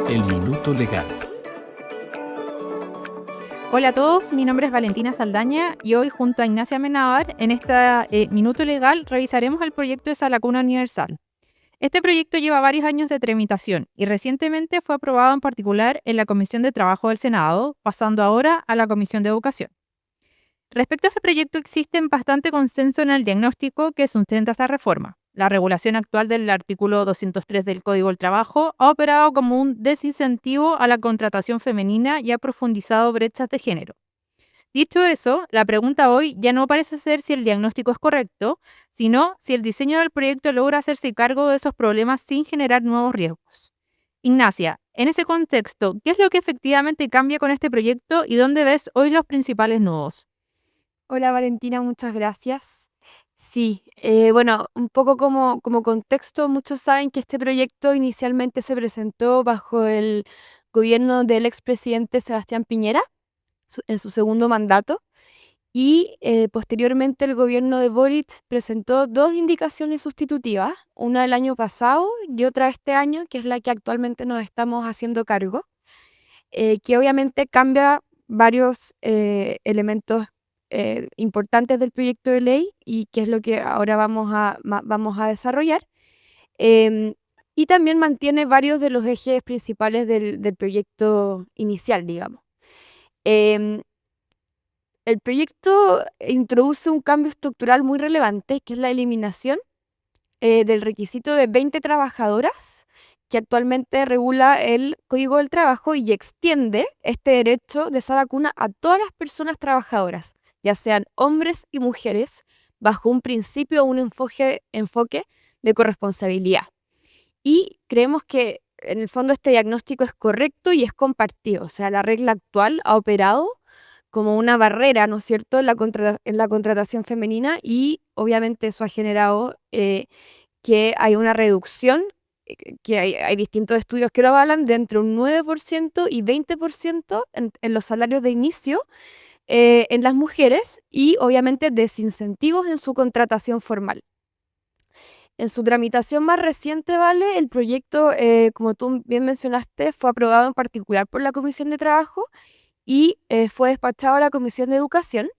El Minuto Legal. Hola a todos, mi nombre es Valentina Saldaña y hoy junto a Ignacia Amenábar en este Minuto Legal revisaremos el proyecto de Sala Cuna Universal. Este proyecto lleva varios años de tramitación y recientemente fue aprobado en particular en la Comisión de Trabajo del Senado, pasando ahora a la Comisión de Educación. Respecto a este proyecto existe bastante consenso en el diagnóstico que sustenta esta reforma. La regulación actual del artículo 203 del Código del Trabajo ha operado como un desincentivo a la contratación femenina y ha profundizado brechas de género. Dicho eso, la pregunta hoy ya no parece ser si el diagnóstico es correcto, sino si el diseño del proyecto logra hacerse cargo de esos problemas sin generar nuevos riesgos. Ignacia, en ese contexto, ¿qué es lo que efectivamente cambia con este proyecto y dónde ves hoy los principales nudos? Hola Valentina, muchas gracias. Sí, bueno, un poco como contexto, muchos saben que este proyecto inicialmente se presentó bajo el gobierno del expresidente Sebastián Piñera en su segundo mandato y posteriormente el gobierno de Boric presentó dos indicaciones sustitutivas, una el año pasado y otra este año, que es la que actualmente nos estamos haciendo cargo, que obviamente cambia varios elementos importantes del proyecto de ley y que es lo que ahora vamos a desarrollar. Em, y también mantiene varios de los ejes principales del proyecto inicial, digamos. Em, el proyecto introduce un cambio estructural muy relevante, que es la eliminación del requisito de 20 trabajadoras que actualmente regula el Código del Trabajo y extiende este derecho de sala cuna a todas las personas trabajadoras, ya sean hombres y mujeres, bajo un principio o un enfoque de corresponsabilidad. Y creemos que en el fondo este diagnóstico es correcto y es compartido, o sea, la regla actual ha operado como una barrera, ¿no es cierto?, en la contratación femenina y obviamente eso ha generado que hay una reducción, que hay distintos estudios que lo avalan, de entre un 9% y 20% en los salarios de inicio en las mujeres y obviamente desincentivos en su contratación formal. En su tramitación más reciente, ¿vale? El proyecto, como tú bien mencionaste, fue aprobado en particular por la Comisión de Trabajo y fue despachado a la Comisión de Educación.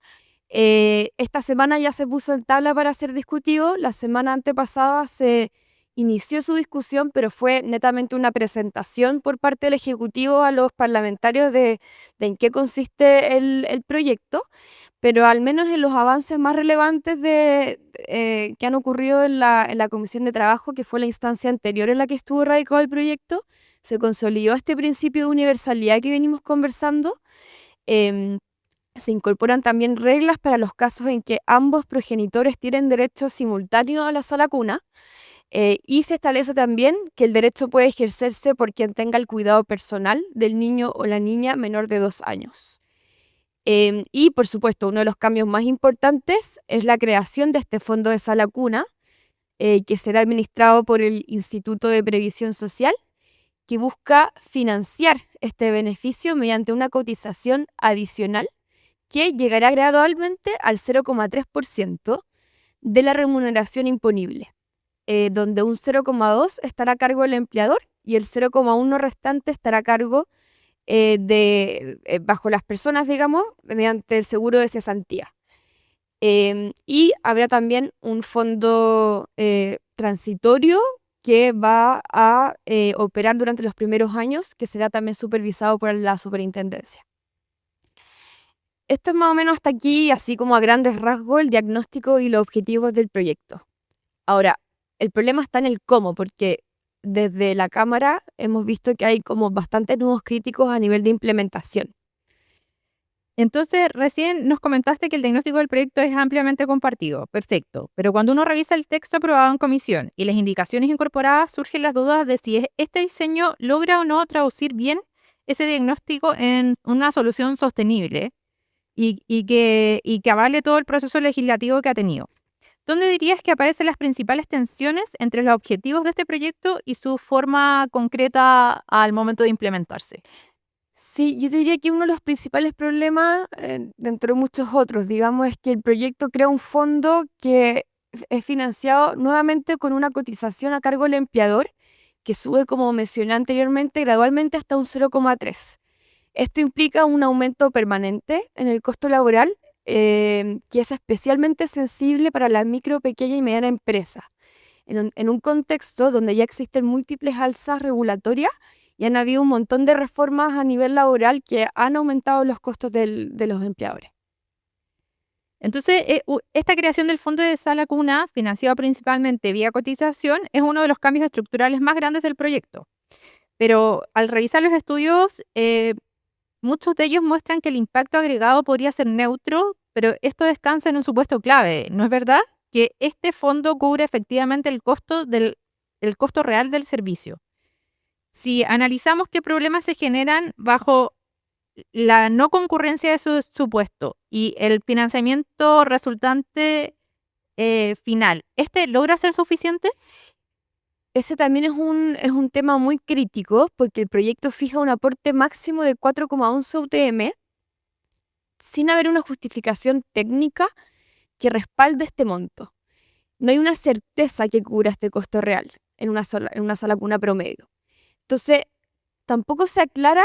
Esta semana ya se puso en tabla para ser discutido. La semana antepasada se inició su discusión, pero fue netamente una presentación por parte del Ejecutivo a los parlamentarios de en qué consiste el proyecto. Pero al menos en los avances más relevantes que han ocurrido en la Comisión de Trabajo, que fue la instancia anterior en la que estuvo radicado el proyecto, se consolidó este principio de universalidad que venimos conversando. Em, Se incorporan también reglas para los casos en que ambos progenitores tienen derecho simultáneo a la sala cuna y se establece también que el derecho puede ejercerse por quien tenga el cuidado personal del niño o la niña menor de 2 años. Y por supuesto, uno de los cambios más importantes es la creación de este fondo de sala cuna que será administrado por el Instituto de Previsión Social, que busca financiar este beneficio mediante una cotización adicional que llegará gradualmente al 0,3% de la remuneración imponible, donde un 0,2 estará a cargo del empleador y el 0,1 restante estará a cargo bajo las personas, digamos, mediante el seguro de cesantía. Y habrá también un fondo transitorio que va a operar durante los primeros años, que será también supervisado por la superintendencia. Esto es más o menos hasta aquí, así como a grandes rasgos, el diagnóstico y los objetivos del proyecto. Ahora, el problema está en el cómo, porque desde la Cámara hemos visto que hay como bastantes nuevos críticos a nivel de implementación. Entonces, recién nos comentaste que el diagnóstico del proyecto es ampliamente compartido. Perfecto. Pero cuando uno revisa el texto aprobado en comisión y las indicaciones incorporadas, surgen las dudas de si este diseño logra o no traducir bien ese diagnóstico en una solución sostenible y que avale todo el proceso legislativo que ha tenido. ¿Dónde dirías que aparecen las principales tensiones entre los objetivos de este proyecto y su forma concreta al momento de implementarse? Sí, yo diría que uno de los principales problemas, dentro de muchos otros, digamos, es que el proyecto crea un fondo que es financiado nuevamente con una cotización a cargo del empleador, que sube, como mencioné anteriormente, gradualmente hasta un 0,3. Esto implica un aumento permanente en el costo laboral, que es especialmente sensible para la micro, pequeña y mediana empresa, en un contexto donde ya existen múltiples alzas regulatorias y han habido un montón de reformas a nivel laboral que han aumentado los costos de los empleadores. Entonces, esta creación del fondo de sala cuna, financiado principalmente vía cotización, es uno de los cambios estructurales más grandes del proyecto. Pero al revisar los estudios, muchos de ellos muestran que el impacto agregado podría ser neutro, pero esto descansa en un supuesto clave, ¿no es verdad? Que este fondo cubre efectivamente el costo real del servicio. Si analizamos qué problemas se generan bajo la no concurrencia de su supuesto y el financiamiento resultante final, ¿este logra ser suficiente? Ese también es un tema muy crítico porque el proyecto fija un aporte máximo de 4,11 UTM sin haber una justificación técnica que respalde este monto. No hay una certeza que cubra este costo real en una sala cuna promedio. Entonces, tampoco se aclara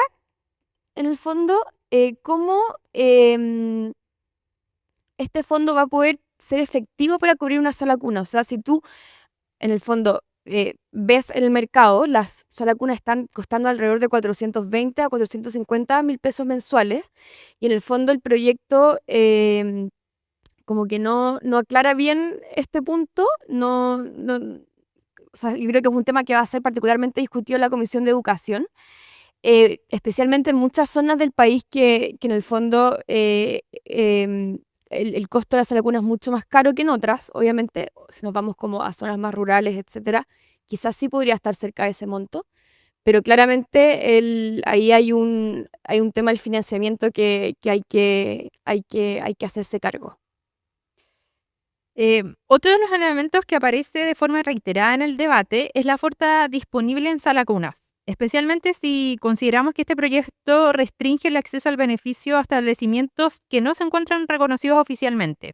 en el fondo cómo este fondo va a poder ser efectivo para cubrir una sala cuna. O sea, si tú en el fondo ves en el mercado, las salas cunas están costando alrededor de 420 a 450 mil pesos mensuales, y en el fondo el proyecto como que no aclara bien este punto. O sea, yo creo que es un tema que va a ser particularmente discutido en la Comisión de Educación, especialmente en muchas zonas del país que en el fondo el costo de la sala cuna es mucho más caro que en otras. Obviamente, si nos vamos como a zonas más rurales, etcétera, quizás sí podría estar cerca de ese monto, pero claramente ahí hay un tema del financiamiento que hay que hacerse cargo. Otro de los elementos que aparece de forma reiterada en el debate es la oferta disponible en sala cunas, especialmente si consideramos que este proyecto restringe el acceso al beneficio a establecimientos que no se encuentran reconocidos oficialmente.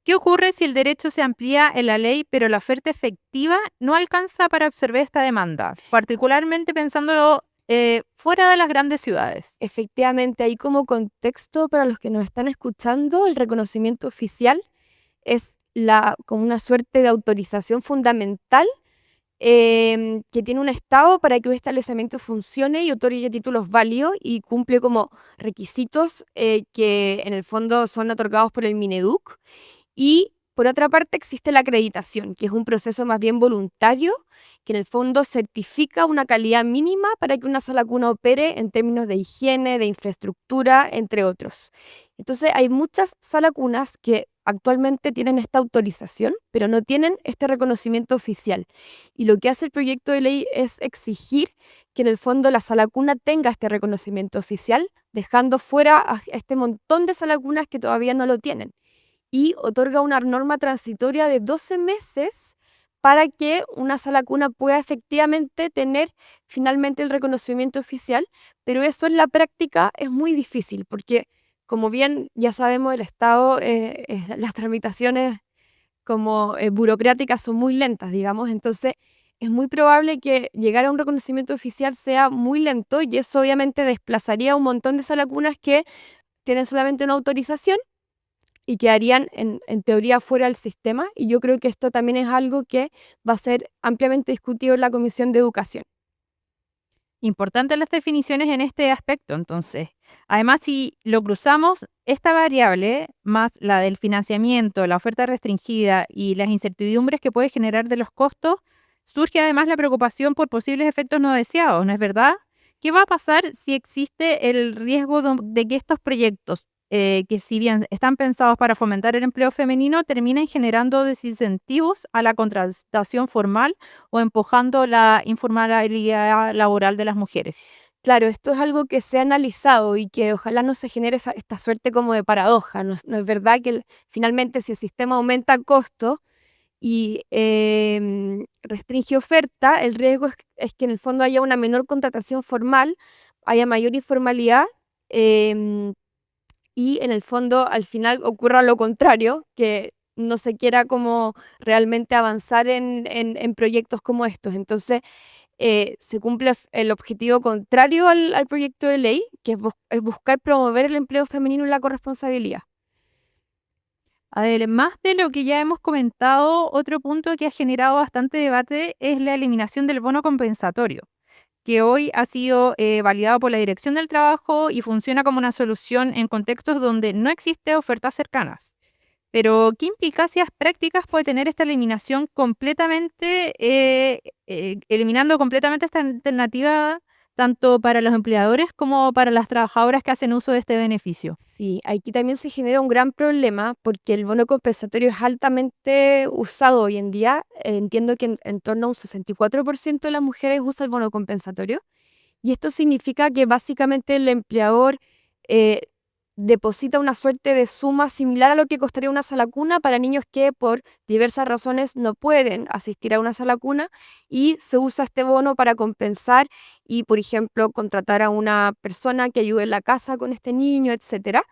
¿Qué ocurre si el derecho se amplía en la ley, pero la oferta efectiva no alcanza para absorber esta demanda, particularmente pensándolo fuera de las grandes ciudades? Efectivamente, ahí como contexto para los que nos están escuchando, el reconocimiento oficial es como una suerte de autorización fundamental que tiene un Estado para que un establecimiento funcione y otorgue títulos válidos y cumple como requisitos que en el fondo son otorgados por el Mineduc. Y por otra parte existe la acreditación, que es un proceso más bien voluntario, que en el fondo certifica una calidad mínima para que una sala cuna opere en términos de higiene, de infraestructura, entre otros. Entonces hay muchas salas cunas que actualmente tienen esta autorización, pero no tienen este reconocimiento oficial. Y lo que hace el proyecto de ley es exigir que en el fondo la sala cuna tenga este reconocimiento oficial, dejando fuera a este montón de salas cunas que todavía no lo tienen. Y otorga una norma transitoria de 12 meses para que una sala cuna pueda efectivamente tener finalmente el reconocimiento oficial, pero eso en la práctica es muy difícil porque, como bien ya sabemos, el Estado, las tramitaciones como burocráticas son muy lentas, digamos. Entonces es muy probable que llegar a un reconocimiento oficial sea muy lento, y eso obviamente desplazaría un montón de salas cunas que tienen solamente una autorización y quedarían en teoría fuera del sistema. Y yo creo que esto también es algo que va a ser ampliamente discutido en la Comisión de Educación. Importantes las definiciones en este aspecto, entonces. Además, si lo cruzamos, esta variable, más la del financiamiento, la oferta restringida y las incertidumbres que puede generar de los costos, surge además la preocupación por posibles efectos no deseados, ¿no es verdad? ¿Qué va a pasar si existe el riesgo de que estos proyectos, que si bien están pensados para fomentar el empleo femenino, terminen generando desincentivos a la contratación formal o empujando la informalidad laboral de las mujeres? Claro, esto es algo que se ha analizado y que ojalá no se genere esta suerte como de paradoja. No es verdad que finalmente, si el sistema aumenta costos y restringe oferta, el riesgo es que en el fondo haya una menor contratación formal, haya mayor informalidad, em, y en el fondo al final ocurra lo contrario, que no se quiera como realmente avanzar en proyectos como estos. Entonces, se cumple el objetivo contrario al proyecto de ley, que es buscar promover el empleo femenino y la corresponsabilidad. Además de lo que ya hemos comentado, otro punto que ha generado bastante debate es la eliminación del bono compensatorio, que hoy ha sido validado por la Dirección del Trabajo y funciona como una solución en contextos donde no existe ofertas cercanas. Pero, ¿qué implicancias prácticas puede tener esta eliminación completamente, eliminando completamente esta alternativa, tanto para los empleadores como para las trabajadoras que hacen uso de este beneficio? Sí, aquí también se genera un gran problema porque el bono compensatorio es altamente usado hoy en día. Entiendo que en torno a un 64% de las mujeres usa el bono compensatorio. Y esto significa que básicamente el empleador eh, deposita una suerte de suma similar a lo que costaría una sala cuna para niños que por diversas razones no pueden asistir a una sala cuna, y se usa este bono para compensar y, por ejemplo, contratar a una persona que ayude en la casa con este niño, etcétera.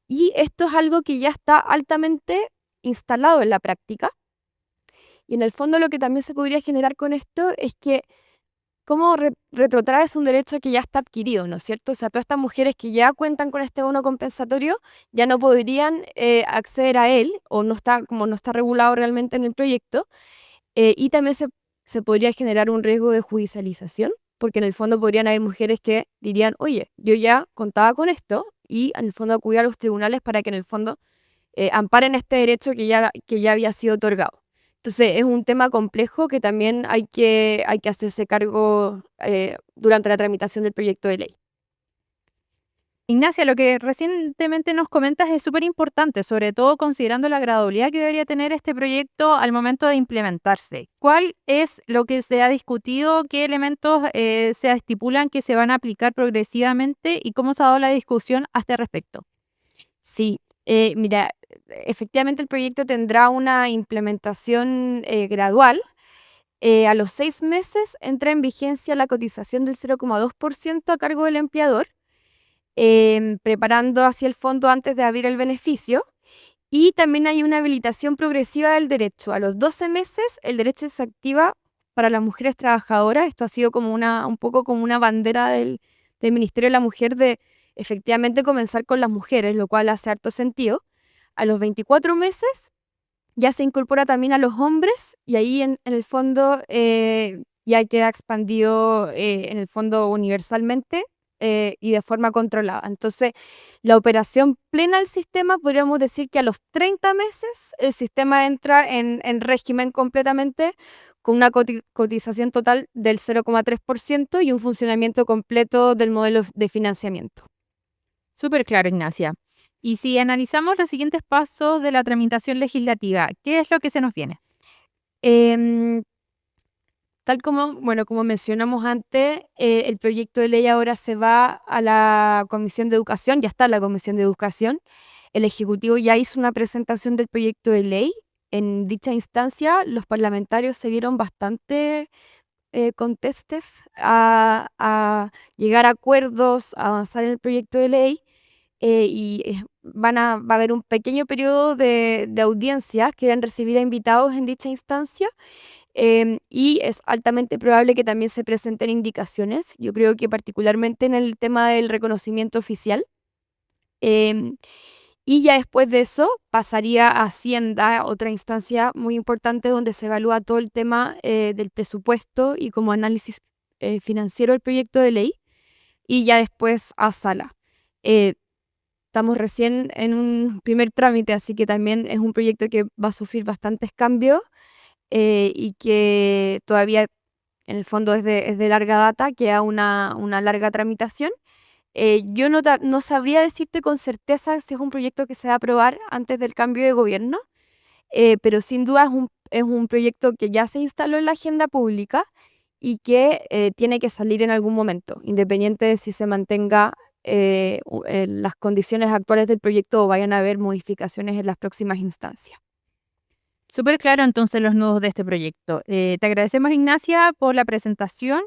Y esto es algo que ya está altamente instalado en la práctica. Y en el fondo lo que también se podría generar con esto es que cómo retrotraes un derecho que ya está adquirido, ¿no es cierto? O sea, todas estas mujeres que ya cuentan con este bono compensatorio ya no podrían acceder a él, o no está, como no está regulado realmente en el proyecto. Y también se podría generar un riesgo de judicialización, porque en el fondo podrían haber mujeres que dirían, oye, yo ya contaba con esto, y en el fondo acudir a los tribunales para que en el fondo amparen este derecho que ya había sido otorgado. Entonces es un tema complejo que también hay que hacerse cargo durante la tramitación del proyecto de ley. Ignacia, lo que recientemente nos comentas es súper importante, sobre todo considerando la gradualidad que debería tener este proyecto al momento de implementarse. ¿Cuál es lo que se ha discutido? ¿Qué elementos se estipulan que se van a aplicar progresivamente y cómo se ha dado la discusión a este respecto? Sí, mira, efectivamente el proyecto tendrá una implementación gradual. A los 6 meses entra en vigencia la cotización del 0,2% a cargo del empleador, preparando así el fondo antes de abrir el beneficio. Y también hay una habilitación progresiva del derecho. A los 12 meses el derecho se activa para las mujeres trabajadoras. Esto ha sido como un poco como una bandera del Ministerio de la Mujer, de efectivamente comenzar con las mujeres, lo cual hace harto sentido. A los 24 meses ya se incorpora también a los hombres, y ahí en el fondo ya queda expandido en el fondo universalmente y de forma controlada. Entonces, la operación plena del sistema, podríamos decir que a los 30 meses el sistema entra en régimen completamente, con una cotización total del 0,3% y un funcionamiento completo del modelo de financiamiento. Súper claro, Ignacia. Y si analizamos los siguientes pasos de la tramitación legislativa, ¿qué es lo que se nos viene? Em, Tal como, bueno, como mencionamos antes, el proyecto de ley ahora se va a la Comisión de Educación, ya está en la Comisión de Educación. El Ejecutivo ya hizo una presentación del proyecto de ley. En dicha instancia, los parlamentarios se vieron bastante contestes a llegar a acuerdos, a avanzar en el proyecto de ley. Va a haber un pequeño periodo de audiencias que deben recibir a invitados en dicha instancia. Y es altamente probable que también se presenten indicaciones. Yo creo que particularmente en el tema del reconocimiento oficial. em, y ya después de eso pasaría a Hacienda, otra instancia muy importante donde se evalúa todo el tema del presupuesto y como análisis financiero del proyecto de ley. Y ya después a Sala. Eh, Estamos recién en un primer trámite, así que también es un proyecto que va a sufrir bastantes cambios y que todavía en el fondo es de larga data, queda una larga tramitación. Yo no sabría decirte con certeza si es un proyecto que se va a aprobar antes del cambio de gobierno, pero sin duda es un proyecto que ya se instaló en la agenda pública y que tiene que salir en algún momento, independiente de si se mantenga las condiciones actuales del proyecto o vayan a haber modificaciones en las próximas instancias. Súper claro entonces los nudos de este proyecto. Te agradecemos, Ignacia, por la presentación.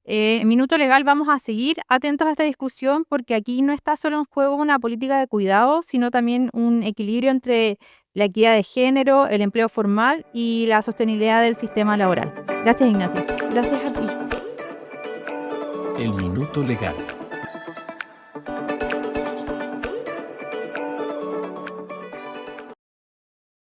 En Minuto Legal vamos a seguir atentos a esta discusión porque aquí no está solo en juego una política de cuidado, sino también un equilibrio entre la equidad de género, el empleo formal y la sostenibilidad del sistema laboral. Gracias, Ignacia. Gracias a ti. El Minuto Legal.